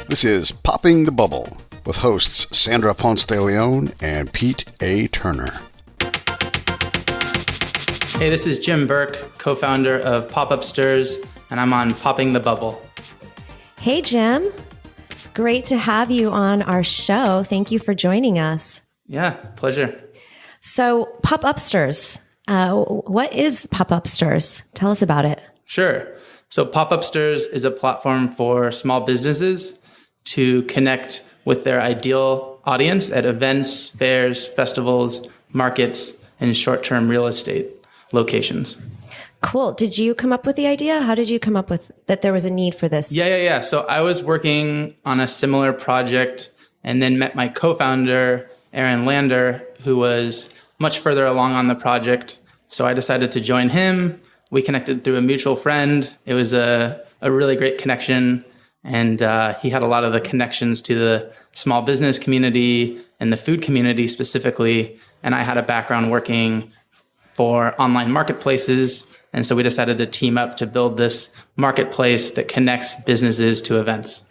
This is Popping the Bubble with hosts Sandra Ponce de Leon and Pete A. Turner. Hey, this is Jim Burke, co-founder of PopUpsters, and I'm on Popping the Bubble. Hey, Jim. Great to have you on our show. Thank you for joining us. Yeah, pleasure. So, PopUpsters. What is PopUpsters? Tell us about it. Sure. So PopUpsters is a platform for small businesses to connect with their ideal audience at events, fairs, festivals, markets, and short-term real estate locations. Cool. Did you come up with the idea? How did you come up with that there was a need for this? Yeah. So I was working on a similar project and then met my co-founder, Aaron Lander, who was much further along on the project. So I decided to join him. We connected through a mutual friend. It was a really great connection. And he had a lot of the connections to the small business community and the food community specifically. And I had a background working for online marketplaces. And so we decided to team up to build this marketplace that connects businesses to events.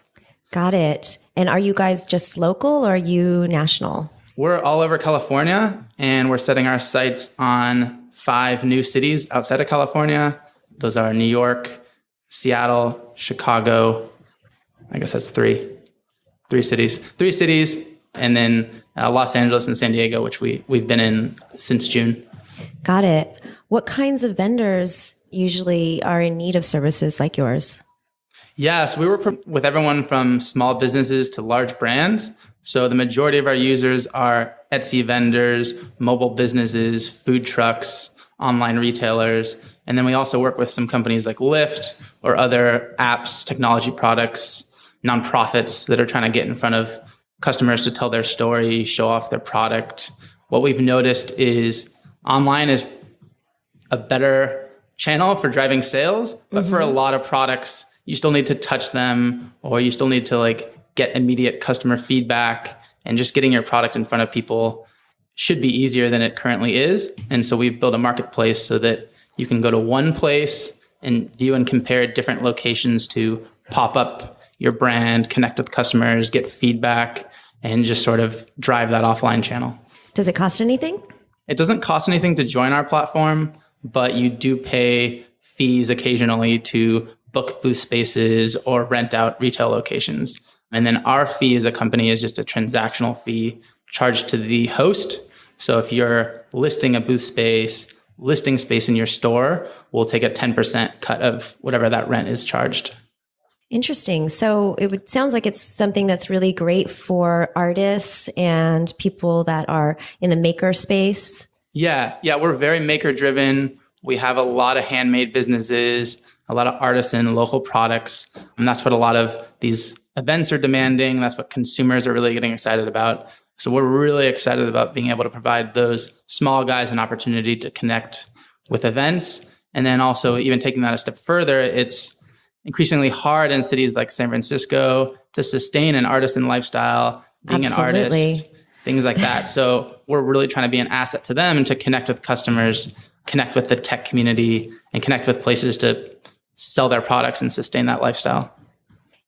Got it. And are you guys just local or are you national? We're all over California, and we're setting our sights on 5 new cities outside of California. Those are New York, Seattle, Chicago. I guess that's 3 cities. 3 cities, and then Los Angeles and San Diego, which we've been in since June. Got it. What kinds of vendors usually are in need of services like yours? Yeah, so we work with everyone from small businesses to large brands. So the majority of our users are Etsy vendors, mobile businesses, food trucks, online retailers. And then we also work with some companies like Lyft or other apps, technology products, nonprofits that are trying to get in front of customers to tell their story, show off their product. What we've noticed is online is a better channel for driving sales, but for a lot of products, you still need to touch them, or you still need to get immediate customer feedback, and just getting your product in front of people should be easier than it currently is. And so we've built a marketplace so that you can go to one place and view and compare different locations to pop up your brand, connect with customers, get feedback, and just sort of drive that offline channel. Does it cost anything? It doesn't cost anything to join our platform, but you do pay fees occasionally to book booth spaces or rent out retail locations. And then our fee as a company is just a transactional fee charged to the host. So if you're listing a booth space, listing space in your store, we'll take a 10% cut of whatever that rent is charged. Interesting. So sounds like it's something that's really great for artists and people that are in the maker space. Yeah, we're very maker driven. We have a lot of handmade businesses, a lot of artisan local products. And that's what a lot of these events are demanding. That's what consumers are really getting excited about. So we're really excited about being able to provide those small guys an opportunity to connect with events. And then also even taking that a step further, it's increasingly hard in cities like San Francisco to sustain an artisan lifestyle, being Absolutely. An artist, things like that. So we're really trying to be an asset to them and to connect with customers, connect with the tech community, and connect with places to sell their products and sustain that lifestyle.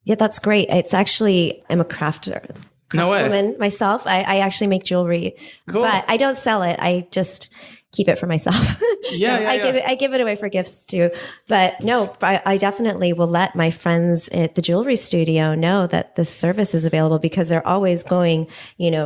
Yeah, that's great. It's actually, I'm a craftswoman myself. I actually make jewelry, cool. But I don't sell it. I just keep it for myself. I give it away for gifts too. But no, I definitely will let my friends at the jewelry studio know that this service is available, because they're always going,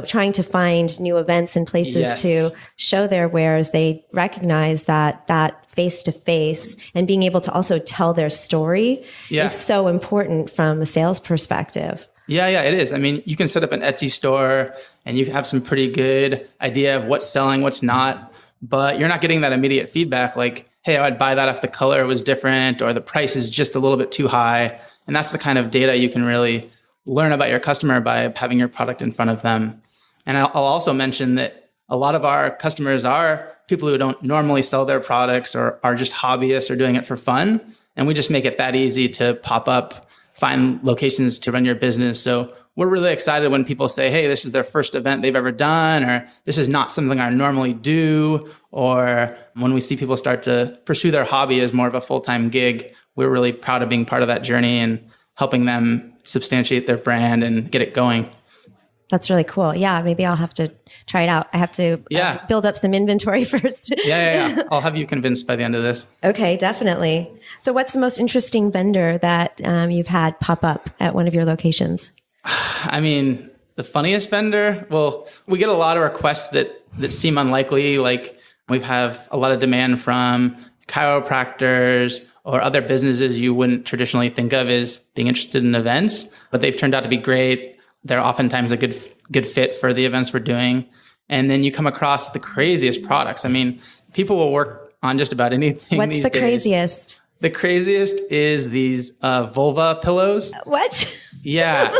trying to find new events and places to show their wares. They recognize that face to face and being able to also tell their story is so important from a sales perspective. Yeah, it is. I mean, you can set up an Etsy store and you have some pretty good idea of what's selling, what's not, but you're not getting that immediate feedback like, hey, I'd buy that if the color was different or the price is just a little bit too high. And that's the kind of data you can really learn about your customer by having your product in front of them. And I'll also mention that a lot of our customers are people who don't normally sell their products or are just hobbyists or doing it for fun. And we just make it that easy to pop up, find locations to run your business. So we're really excited when people say, hey, this is their first event they've ever done, or this is not something I normally do. Or when we see people start to pursue their hobby as more of a full-time gig, we're really proud of being part of that journey and helping them substantiate their brand and get it going. That's really cool. Yeah, maybe I'll have to try it out. I have to build up some inventory first. Yeah. I'll have you convinced by the end of this. Okay, definitely. So what's the most interesting vendor that you've had pop up at one of your locations? I mean, the funniest vendor? Well, we get a lot of requests that seem unlikely. Like we have a lot of demand from chiropractors or other businesses you wouldn't traditionally think of as being interested in events, but they've turned out to be great. They're oftentimes a good fit for the events we're doing. And then you come across the craziest products. I mean, people will work on just about anything. What's the craziest? The craziest is these vulva pillows. What? Yeah.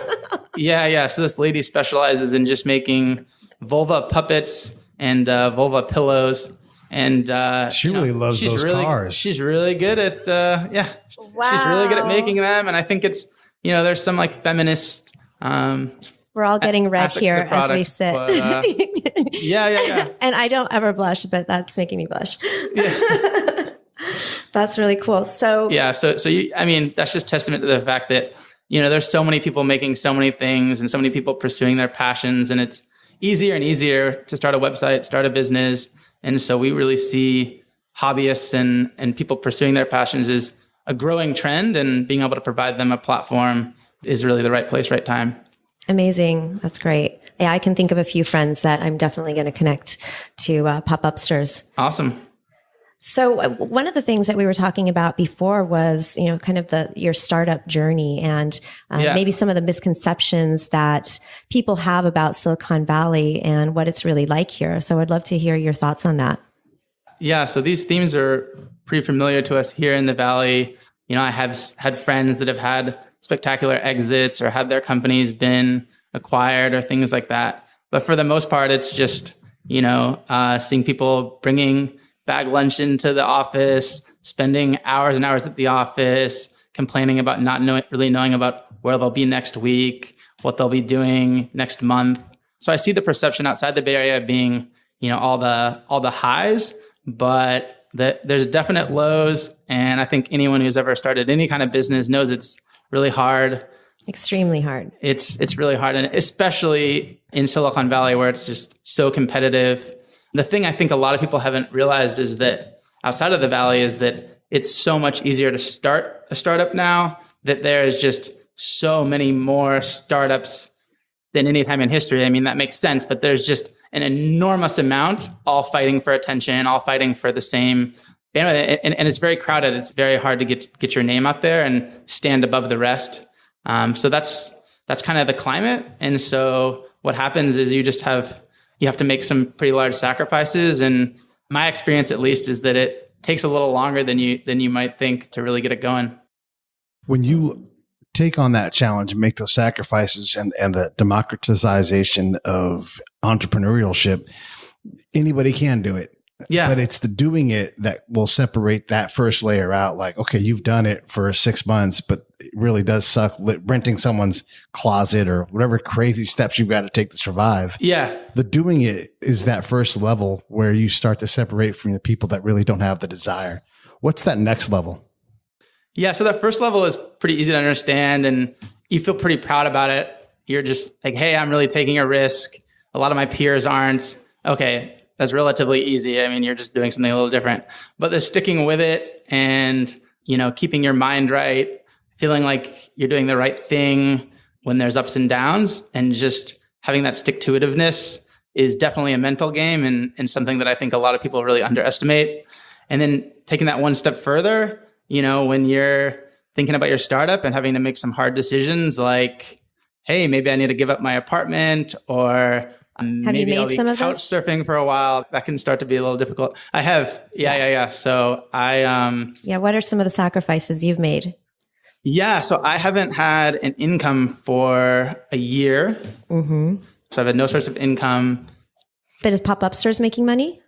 So this lady specializes in just making vulva puppets and vulva pillows. And she really loves those cars. She's really good at Wow. She's really good at making them. And I think it's, there's some like feminist we're all getting red here product, as we sit. But, yeah. And I don't ever blush, but that's making me blush. Yeah. That's really cool. So that's just testament to the fact that, there's so many people making so many things and so many people pursuing their passions, and it's easier and easier to start a website, start a business. And so we really see hobbyists and people pursuing their passions as a growing trend, and being able to provide them a platform is really the right place, right time. Amazing. That's great. Yeah, I can think of a few friends that I'm definitely going to connect to PopUpsters. Awesome. So one of the things that we were talking about before was, kind of your startup journey and maybe some of the misconceptions that people have about Silicon Valley and what it's really like here. So I'd love to hear your thoughts on that. Yeah. So these themes are pretty familiar to us here in the Valley. I have had friends that have had spectacular exits or had their companies been acquired or things like that. But for the most part, it's just, seeing people bringing bag lunch into the office, spending hours and hours at the office, complaining about not really knowing about where they'll be next week, what they'll be doing next month. So I see the perception outside the Bay Area being, all the highs, but there's definite lows. And I think anyone who's ever started any kind of business knows it's really hard. Extremely hard. It's really hard. And especially in Silicon Valley, where it's just so competitive. The thing I think a lot of people haven't realized is that outside of the Valley is that it's so much easier to start a startup now, that there is just so many more startups than any time in history. I mean, that makes sense, but there's just an enormous amount, all fighting for attention, all fighting for the same bandwidth. And it's very crowded. It's very hard to get your name out there and stand above the rest. So that's kind of the climate. And so what happens is you have to make some pretty large sacrifices. And my experience, at least, is that it takes a little longer than you might think to really get it going. When you take on that challenge and make those sacrifices and the democratization of entrepreneurship, anybody can do it. Yeah. But it's the doing it that will separate that first layer out. Like, okay, you've done it for 6 months, but it really does suck renting someone's closet or whatever crazy steps you've got to take to survive. Yeah. The doing it is that first level where you start to separate from the people that really don't have the desire. What's that next level? Yeah. So that first level is pretty easy to understand, and you feel pretty proud about it. You're just like, hey, I'm really taking a risk. A lot of my peers aren't. Okay. That's relatively easy. I mean, you're just doing something a little different, but the sticking with it and, keeping your mind right, feeling like you're doing the right thing when there's ups and downs, and just having that stick-to-itiveness is definitely a mental game and something that I think a lot of people really underestimate. And then taking that one step further, when you're thinking about your startup and having to make some hard decisions like, hey, maybe I need to give up my apartment, or maybe I'll be couch surfing for a while. That can start to be a little difficult. I have. Yeah. So what are some of the sacrifices you've made? Yeah. So I haven't had an income for a year. Mm-hmm. So I've had no source of income. But is PopUpsters making money?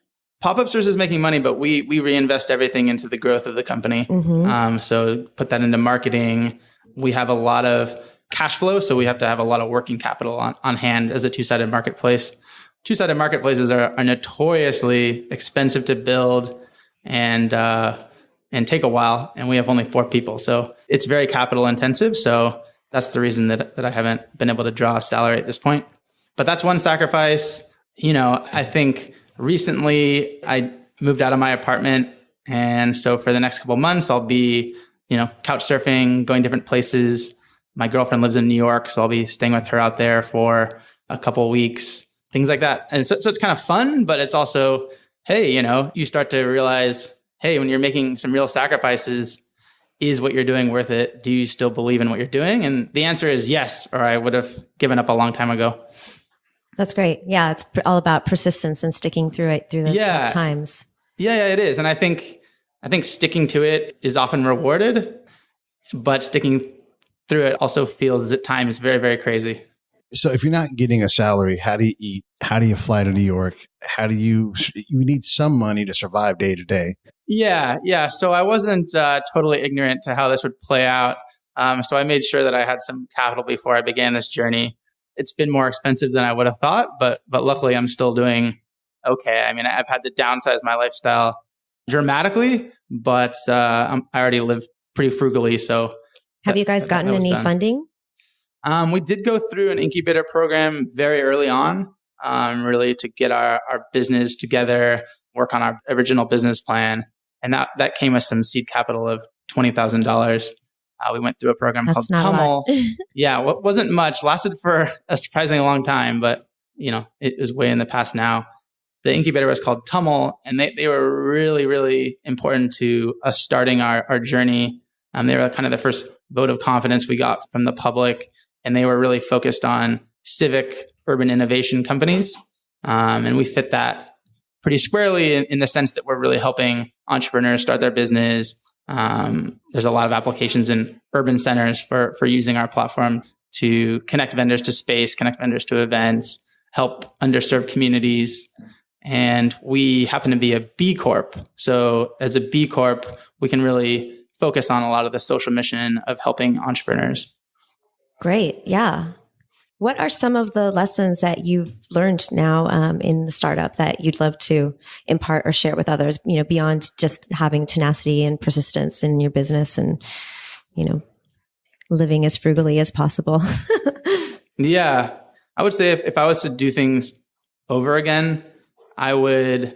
PopUpsters is making money, but we reinvest everything into the growth of the company. Mm-hmm. So put that into marketing. We have a lot of cash flow, so we have to have a lot of working capital on hand as a two-sided marketplace. Two-sided marketplaces are notoriously expensive to build and take a while, and we have only 4 people. So it's very capital intensive. So that's the reason that I haven't been able to draw a salary at this point. But that's one sacrifice. I think recently I moved out of my apartment. And so for the next couple of months, I'll be, couch surfing, going different places. My girlfriend lives in New York, so I'll be staying with her out there for a couple of weeks, things like that. And so it's kind of fun, but it's also, hey, you start to realize, hey, when you're making some real sacrifices, is what you're doing worth it? Do you still believe in what you're doing? And the answer is yes, or I would have given up a long time ago. That's great. Yeah, it's all about persistence and sticking through it through those tough times. Yeah, it is. And I think sticking to it is often rewarded, but sticking through it also feels at times very, very crazy. So if you're not getting a salary, how do you eat? How do you fly to New York? You need some money to survive day to day. Yeah. So I wasn't totally ignorant to how this would play out. So I made sure that I had some capital before I began this journey. It's been more expensive than I would have thought, but luckily I'm still doing okay. I mean, I've had to downsize my lifestyle dramatically, but I already live pretty frugally. So have you guys gotten any funding? We did go through an incubator program very early on, really to get our business together, work on our original business plan. And that came with some seed capital of $20,000. We went through a program called Tummel. Yeah, what wasn't much, lasted for a surprisingly long time, but it was way in the past now. The incubator was called Tummel, and they were really, really important to us starting our journey. They were kind of the first vote of confidence we got from the public, and they were really focused on civic urban innovation companies. And we fit that pretty squarely in the sense that we're really helping entrepreneurs start their business. There's a lot of applications in urban centers for using our platform to connect vendors to space, connect vendors to events, help underserved communities. And we happen to be a B Corp. So as a B Corp, we can really focus on a lot of the social mission of helping entrepreneurs. Great. Yeah. What are some of the lessons that you've learned now in the startup that you'd love to impart or share with others, beyond just having tenacity and persistence in your business and, living as frugally as possible? Yeah. I would say if I was to do things over again, I would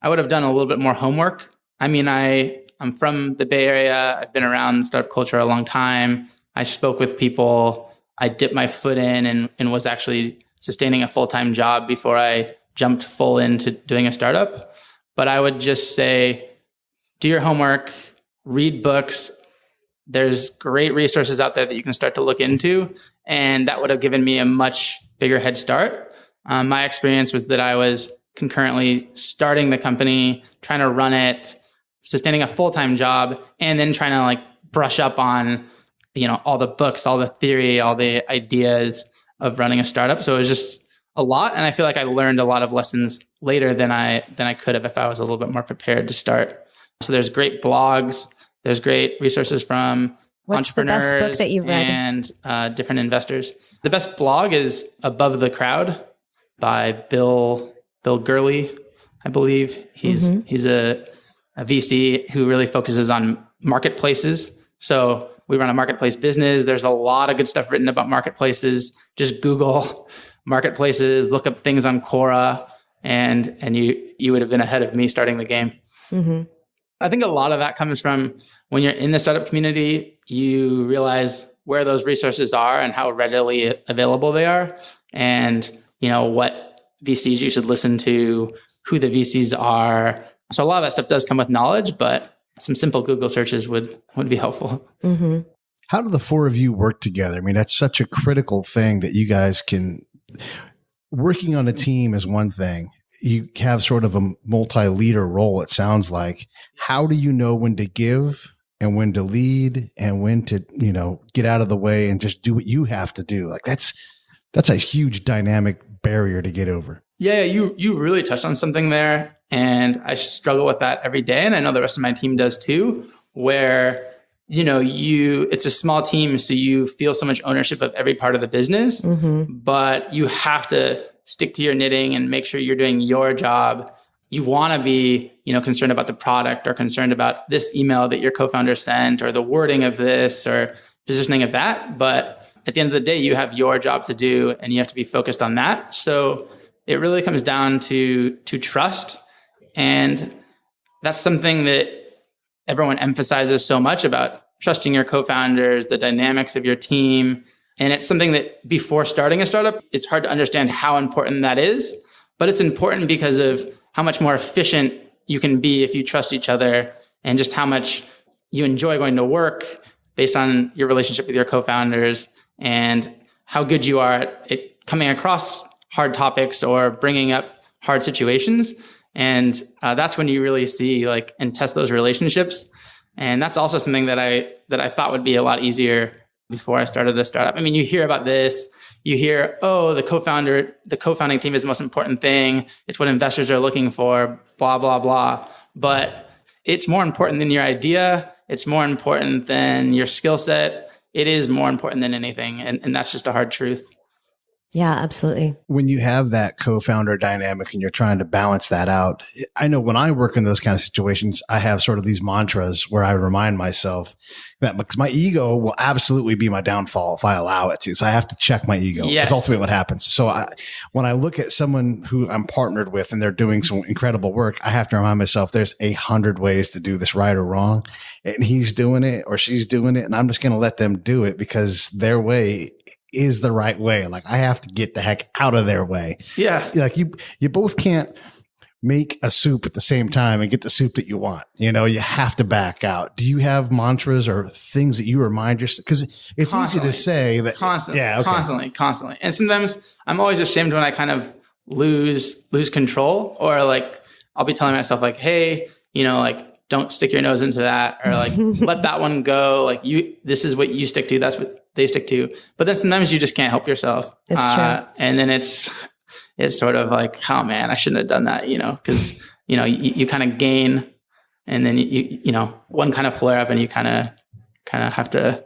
have done a little bit more homework. I mean, I'm from the Bay Area. I've been around startup culture a long time. I spoke with people. I dipped my foot in and was actually sustaining a full-time job before I jumped full into doing a startup. But I would just say, do your homework, read books. There's great resources out there that you can start to look into. And that would have given me a much bigger head start. My experience was that I was concurrently starting the company, trying to run it, sustaining a full-time job, and then trying to brush up on all the books, all the theory, all the ideas of running a startup. So it was just a lot. And I feel like I learned a lot of lessons later than I could have if I was a little bit more prepared to start. So there's great blogs. There's great resources from entrepreneurs the best book that you've read? And different investors. The best blog is Above the Crowd by Bill Gurley, I believe. He's a VC who really focuses on marketplaces. So we run a marketplace business. There's a lot of good stuff written about marketplaces. Just Google marketplaces, look up things on Quora, and you would have been ahead of me starting the game. Mm-hmm. I think a lot of that comes from when you're in the startup community, you realize where those resources are and how readily available they are, and what VCs you should listen to, who the VCs are. So a lot of that stuff does come with knowledge, but some simple Google searches would be helpful. Mm-hmm. How do the four of you work together? I mean, that's such a critical thing that you guys can. Working on a team is one thing. You have sort of a multi-leader role, it sounds like. How do you know when to give and when to lead and when to, get out of the way and just do what you have to do? That's a huge dynamic barrier to get over. Yeah, you really touched on something there. And I struggle with that every day. And I know the rest of my team does too, where, it's a small team. So you feel so much ownership of every part of the business, but you have to stick to your knitting and make sure you're doing your job. You want to be, concerned about the product or concerned about this email that your co-founder sent or the wording of this, or, positioning of that. But at the end of the day, you have your job to do and you have to be focused on that. So it really comes down to trust. And that's something that everyone emphasizes so much about trusting your co-founders, the dynamics of your team. And it's something that before starting a startup, it's hard to understand how important that is. But it's important because of how much more efficient you can be if you trust each other, and just how much you enjoy going to work based on your relationship with your co-founders, and how good you are at coming across hard topics or bringing up hard situations. And that's when you really see and test those relationships. And that's also something that I thought would be a lot easier before I started a startup. I mean, you hear about this, you hear, oh, the co-founding team is the most important thing. It's what investors are looking for, blah, blah, blah. But it's more important than your idea. It's more important than your skill set. It is more important than anything. And that's just a hard truth. Yeah, absolutely. When you have that co-founder dynamic and you're trying to balance that out, I know when I work in those kind of situations, I have sort of these mantras where I remind myself that because my ego will absolutely be my downfall if I allow it to. So I have to check my ego. Yes. That's ultimately what happens. So when I look at someone who I'm partnered with and they're doing some incredible work, I have to remind myself there's 100 ways to do this right or wrong. And he's doing it or she's doing it. And I'm just going to let them do it because their way is the right way. I have to get the heck out of their way. Yeah. You both can't make a soup at the same time and get the soup that you want. You have to back out. Do you have mantras or things that you remind yourself? Because it's Constantly. easy to say that. Constantly. Yeah. Okay. Constantly. And sometimes I'm always ashamed when I kind of lose control, or I'll be telling myself hey, don't stick your nose into that, or let that one go. This is what you stick to. That's what they stick to. But then sometimes you just can't help yourself. It's true. And then it's sort of oh man, I shouldn't have done that, because, you kind of gain, and then one kind of flare up and you kind of have to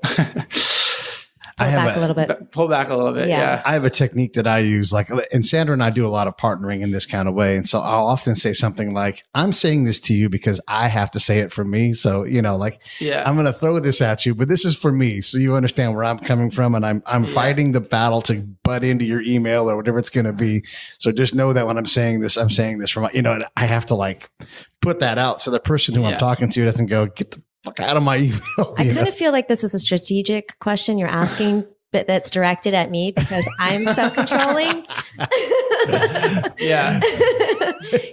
pull back a little bit. Pull back a little bit. Yeah. I have a technique that I use, and Sandra and I do a lot of partnering in this kind of way. And so I'll often say something like, I'm saying this to you because I have to say it for me. So, I'm going to throw this at you, but this is for me. So you understand where I'm coming from. And I'm fighting the battle to butt into your email or whatever it's going to be. So just know that when I'm saying this from, and I have to put that out. So the person who I'm talking to doesn't go, get the fuck out of my email. I kind of feel like this is a strategic question you're asking, but that's directed at me because I'm so controlling. Yeah.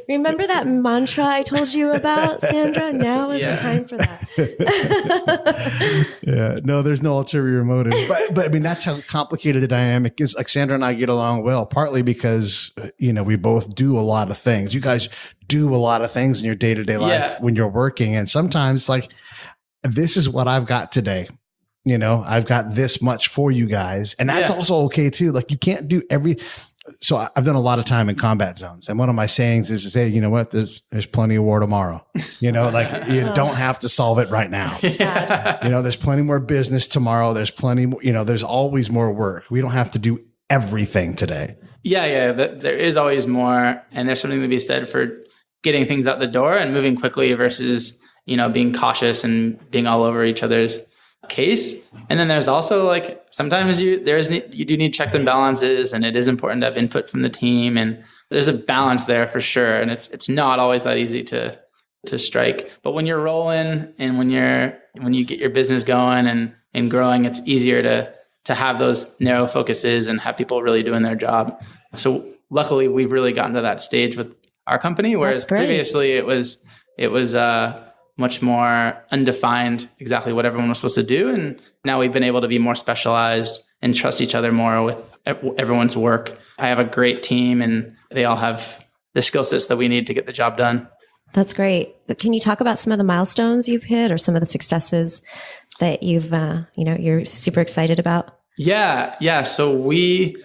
Remember that mantra I told you about, Sandra? Now is the time for that. Yeah. No, there's no ulterior motive. But I mean, that's how complicated the dynamic is. Sandra and I get along well, partly because, we both do a lot of things. You guys do a lot of things in your day-to-day life when you're working. And sometimes this is what I've got today. I've got this much for you guys. And that's also okay too. You can't do so I've done a lot of time in combat zones. And one of my sayings is to say, you know what, there's plenty of war tomorrow. You don't have to solve it right now. There's plenty more business tomorrow. There's plenty more, there's always more work. We don't have to do everything today. Yeah. There is always more. And there's something to be said for getting things out the door and moving quickly versus, being cautious and being all over each other's case. And then there's also sometimes you do need checks and balances, and it is important to have input from the team, and there's a balance there for sure. And it's not always that easy to strike. But when you're rolling and when you get your business going and growing, it's easier to have those narrow focuses and have people really doing their job. So luckily we've really gotten to that stage with our company, whereas previously it was much more undefined exactly what everyone was supposed to do. And now we've been able to be more specialized and trust each other more with everyone's work. I have a great team and they all have the skill sets that we need to get the job done. That's great. Can you talk about some of the milestones you've hit or some of the successes that you're super excited about? Yeah. So we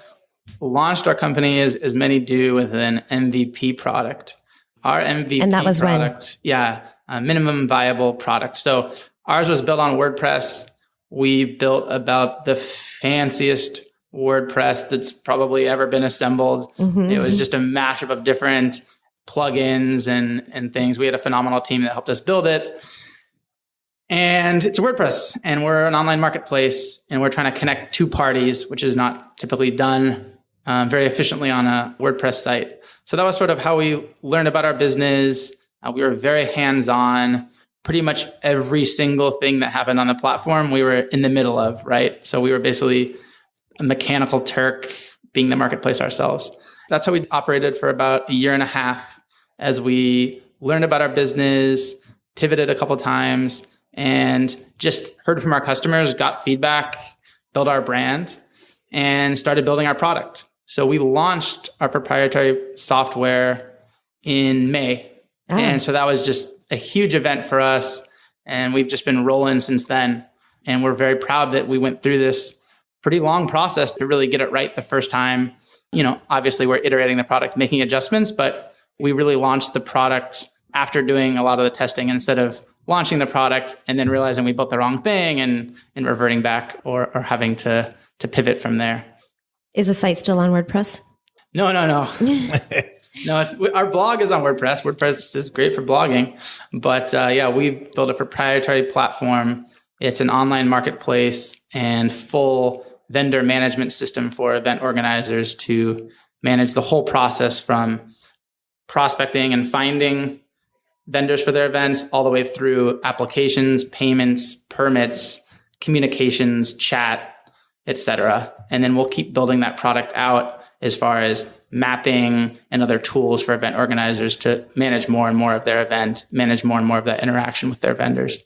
launched our company as many do with an MVP product. Our MVP and that was product. When? A minimum viable product. So ours was built on WordPress. We built about the fanciest WordPress that's probably ever been assembled. Mm-hmm. It was just a mashup of different plugins and things. We had a phenomenal team that helped us build it. And it's a WordPress, and we're an online marketplace, and we're trying to connect two parties, which is not typically done very efficiently on a WordPress site. So that was sort of how we learned about our business. We were very hands-on. Pretty much every single thing that happened on the platform, we were in the middle of, right? So we were basically a mechanical Turk being the marketplace ourselves. That's how we operated for about a year and a half as we learned about our business, pivoted a couple of times, and just heard from our customers, got feedback, built our brand, and started building our product. So we launched our proprietary software in May. Oh. And so that was just a huge event for us. And we've just been rolling since then. And we're very proud that we went through this pretty long process to really get it right the first time. Obviously we're iterating the product, making adjustments, but we really launched the product after doing a lot of the testing instead of launching the product and then realizing we built the wrong thing and reverting back or having to pivot from there. Is the site still on WordPress? No. No, our blog is on WordPress. WordPress is great for blogging. But we built a proprietary platform. It's an online marketplace and full vendor management system for event organizers to manage the whole process from prospecting and finding vendors for their events all the way through applications, payments, permits, communications, chat, etc. And then we'll keep building that product out as far as mapping and other tools for event organizers to manage more and more of their event, manage more and more of that interaction with their vendors.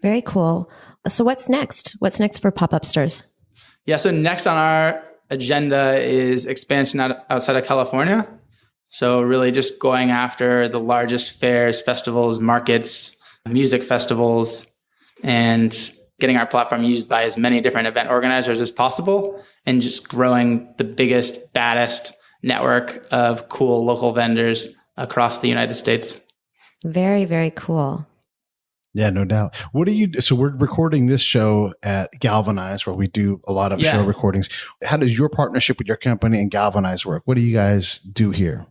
Very cool. So what's next? What's next for PopUpsters? Yeah, so next on our agenda is expansion outside of California. So really just going after the largest fairs, festivals, markets, music festivals, and getting our platform used by as many different event organizers as possible, and just growing the biggest, baddest network of cool local vendors across the United States. Very, very cool. Yeah, no doubt. What do you do? So we're recording this show at Galvanize, where we do a lot of show recordings. How does your partnership with your company and Galvanize work? What do you guys do here?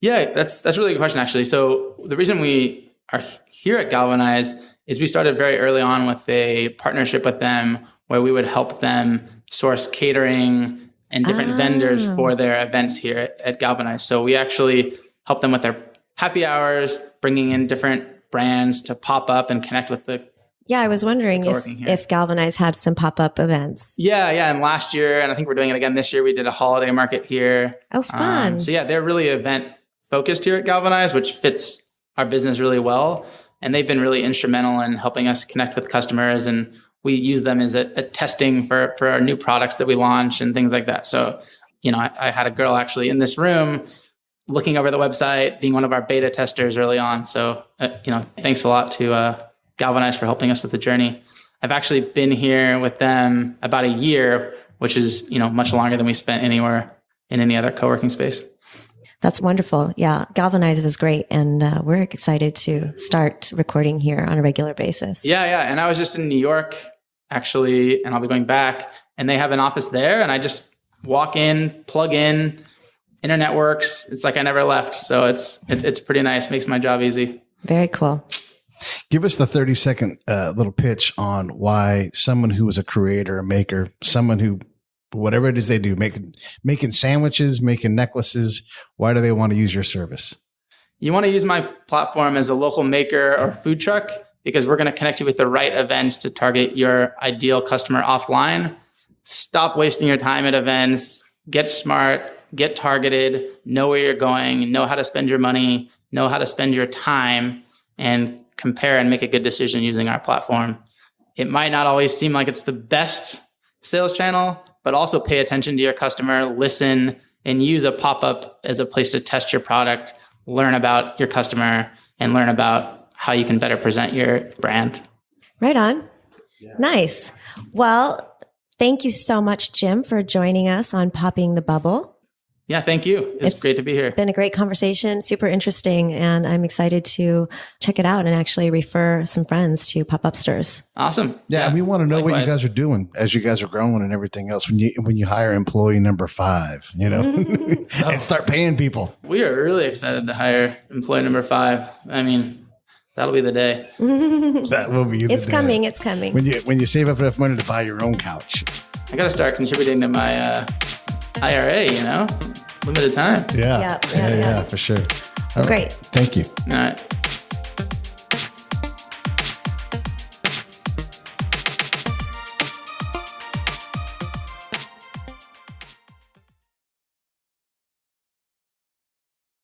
Yeah, that's a really good question, actually. So the reason we are here at Galvanize is we started very early on with a partnership with them where we would help them source catering and different vendors for their events here at Galvanize. So we actually help them with their happy hours, bringing in different brands to pop up and connect with the I was wondering if Galvanize had some pop-up events. Yeah. And last year, and I think we're doing it again this year, we did a holiday market here. Oh, fun. They're really event focused here at Galvanize, which fits our business really well. And they've been really instrumental in helping us connect with customers. And we use them as a testing for our new products that we launch and things like that. So, I had a girl actually in this room looking over the website, being one of our beta testers early on. So, thanks a lot to Galvanize for helping us with the journey. I've actually been here with them about a year, which is, much longer than we spent anywhere in any other co-working space. That's wonderful. Yeah, Galvanize is great. And we're excited to start recording here on a regular basis. Yeah. And I was just in New York, actually, and I'll be going back. And they have an office there. And I just walk in, plug in, internet works. It's like I never left. So it's pretty nice. Makes my job easy. Very cool. Give us the 30-second little pitch on why someone who is a creator, a maker, someone who whatever it is they do, making sandwiches, making necklaces, why do they want to use your service? You want to use my platform as a local maker or food truck because we're going to connect you with the right events to target your ideal customer offline. Stop wasting your time at events. Get smart, get targeted, know where you're going, know how to spend your money, know how to spend your time, and compare and make a good decision using our platform. It might not always seem like it's the best sales channel, but also pay attention to your customer, listen, and use a pop-up as a place to test your product, learn about your customer, and learn about how you can better present your brand. Right on. Yeah. Nice. Well, thank you so much, Jim, for joining us on Popping the Bubble. Yeah, thank you. It's great to be here. Been a great conversation, super interesting, and I'm excited to check it out and actually refer some friends to PopUpsters. Awesome. Yeah, and we want to know what you guys are doing as you guys are growing and everything else. When you hire employee number 5, and start paying people. We are really excited to hire employee number 5. I mean, That'll be the day. That will be the day. It's coming. It's coming. When you save up enough money to buy your own couch. I got to start contributing to my IRA, limited time. Yeah, for sure. Great. Thank you. All right.